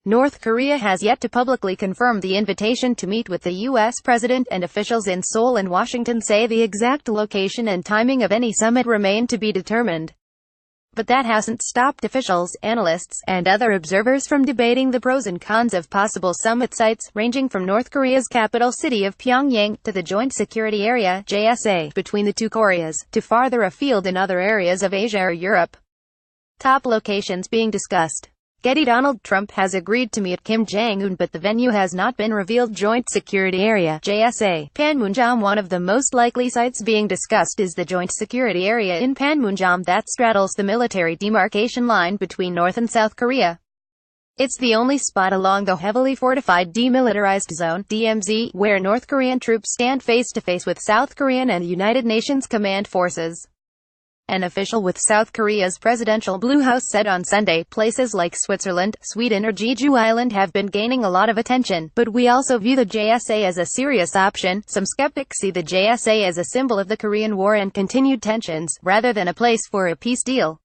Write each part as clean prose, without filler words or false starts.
North Korea has yet to publicly confirm the invitation to meet with the U.S. president, and officials in Seoul and Washington say the exact location and timing of any summit remain to be determined. But that hasn't stopped officials, analysts, and other observers from debating the pros and cons of possible summit sites, ranging from North Korea's capital city of Pyongyang, to the Joint Security Area (JSA) between the two Koreas, to farther afield in other areas of Asia or Europe. Top locations being discussed. GETTYDonald Trump has agreed to meet Kim Jong-un, but the venue has not been revealed. Joint Security Area (JSA), Panmunjom. One of the most likely sites being discussed is the Joint Security Area in Panmunjom that straddles the Military Demarcation Line between North and South Korea. It's the only spot along the heavily fortified Demilitarized Zone (DMZ) where North Korean troops stand face-to-face with South Korean and United Nations command forces. An official with South Korea's presidential Blue House said on Sunday, places like Switzerland, Sweden or Jeju Island have been gaining a lot of attention, but we also view the JSA as a serious option. Some skeptics see the JSA as a symbol of the Korean War and continued tensions, rather than a place for a peace deal.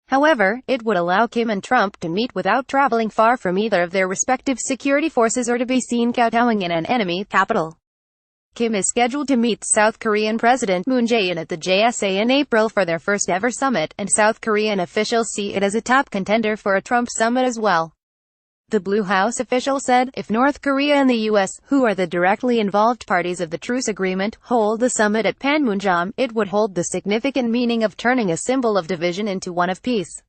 However, it would allow Kim and Trump to meet without traveling far from either of their respective security forces or to be seen kowtowing in an enemy capital. Kim is scheduled to meet South Korean President Moon Jae-in at the JSA in April for their first ever summit, and South Korean officials see it as a top contender for a Trump summit as well. The Blue House official said, if North Korea and the U.S., who are the directly involved parties of the truce agreement, hold the summit at Panmunjom, it would hold the significant meaning of turning a symbol of division into one of peace.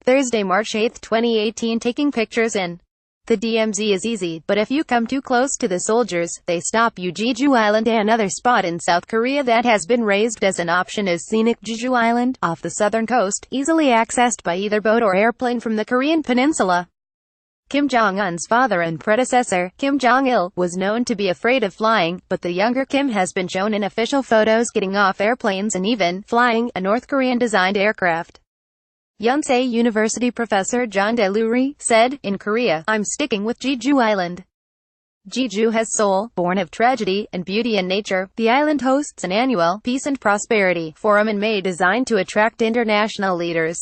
Thursday, March 8, 2018. Taking pictures in the DMZ is easy, but if you come too close to the soldiers, they stop you. Jeju Island. Another spot in South Korea that has been raised as an option is scenic Jeju Island, off the southern coast, easily accessed by either boat or airplane from the Korean peninsula. Kim Jong-un's father and predecessor, Kim Jong-il, was known to be afraid of flying, but the younger Kim has been shown in official photos getting off airplanes and even flying a North Korean-designed aircraft. Yonsei University professor John Deluri said, in Korea, I'm sticking with Jeju Island. Jeju has soul, born of tragedy and beauty and nature. The island hosts an annual Peace and Prosperity Forum in May designed to attract international leaders.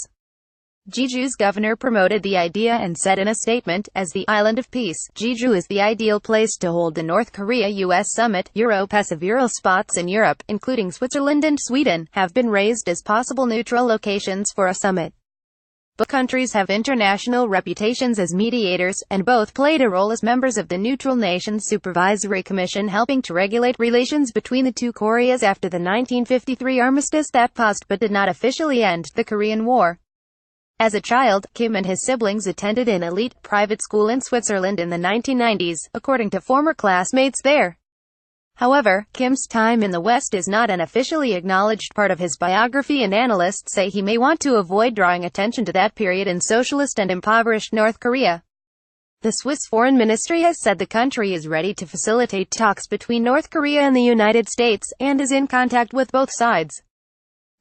Jeju's governor promoted the idea and said in a statement, as the island of peace, Jeju is the ideal place to hold the North Korea-US summit. Several spots in Europe, including Switzerland and Sweden, have been raised as possible neutral locations for a summit. Both countries have international reputations as mediators, and both played a role as members of the Neutral Nations Supervisory Commission helping to regulate relations between the two Koreas after the 1953 armistice that paused but did not officially end the Korean War. As a child, Kim and his siblings attended an elite private school in Switzerland in the 1990s, according to former classmates there. However, Kim's time in the West is not an officially acknowledged part of his biography, and analysts say he may want to avoid drawing attention to that period in socialist and impoverished North Korea. The Swiss Foreign Ministry has said the country is ready to facilitate talks between North Korea and the United States, and is in contact with both sides.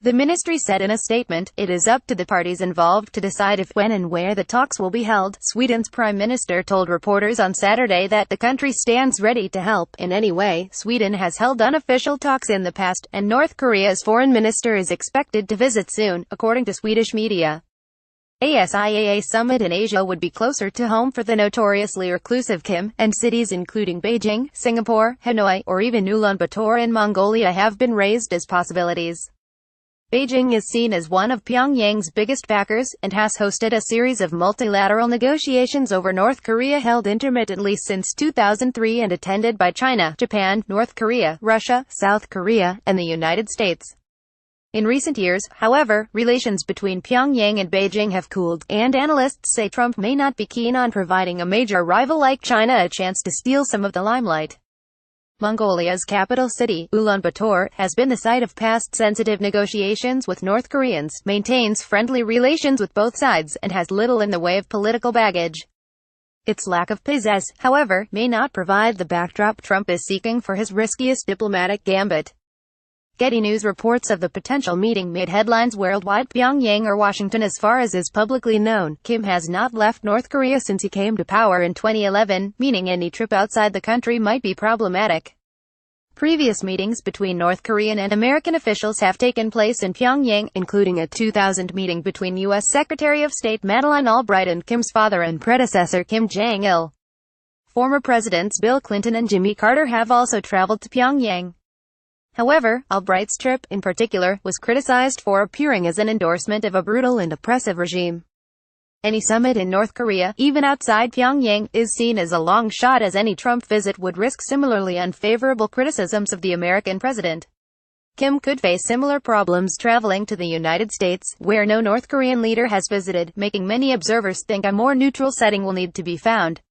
The ministry said in a statement, it is up to the parties involved to decide if, when and where the talks will be held. Sweden's prime minister told reporters on Saturday that the country stands ready to help in any way. Sweden has held unofficial talks in the past, and North Korea's foreign minister is expected to visit soon, according to Swedish media. A SIAA summit in Asia would be closer to home for the notoriously reclusive Kim, and cities including Beijing, Singapore, Hanoi, or even Ulaanbaatar in Mongolia have been raised as possibilities. Beijing is seen as one of Pyongyang's biggest backers, and has hosted a series of multilateral negotiations over North Korea held intermittently since 2003 and attended by China, Japan, North Korea, Russia, South Korea, and the United States. In recent years, however, relations between Pyongyang and Beijing have cooled, and analysts say Trump may not be keen on providing a major rival like China a chance to steal some of the limelight. Mongolia's capital city, Ulaanbaatar, has been the site of past sensitive negotiations with North Koreans, maintains friendly relations with both sides, and has little in the way of political baggage. Its lack of pizzazz, however, may not provide the backdrop Trump is seeking for his riskiest diplomatic gambit. Getty News reports of the potential meeting made headlines worldwide. Pyongyang or Washington. As far as is publicly known, Kim has not left North Korea since he came to power in 2011, meaning any trip outside the country might be problematic. Previous meetings between North Korean and American officials have taken place in Pyongyang, including a 2000 meeting between U.S. Secretary of State Madeleine Albright and Kim's father and predecessor Kim Jong-il. Former Presidents Bill Clinton and Jimmy Carter have also traveled to Pyongyang. However, Albright's trip, in particular, was criticized for appearing as an endorsement of a brutal and oppressive regime. Any summit in North Korea, even outside Pyongyang, is seen as a long shot, as any Trump visit would risk similarly unfavorable criticisms of the American president. Kim could face similar problems traveling to the United States, where no North Korean leader has visited, making many observers think a more neutral setting will need to be found.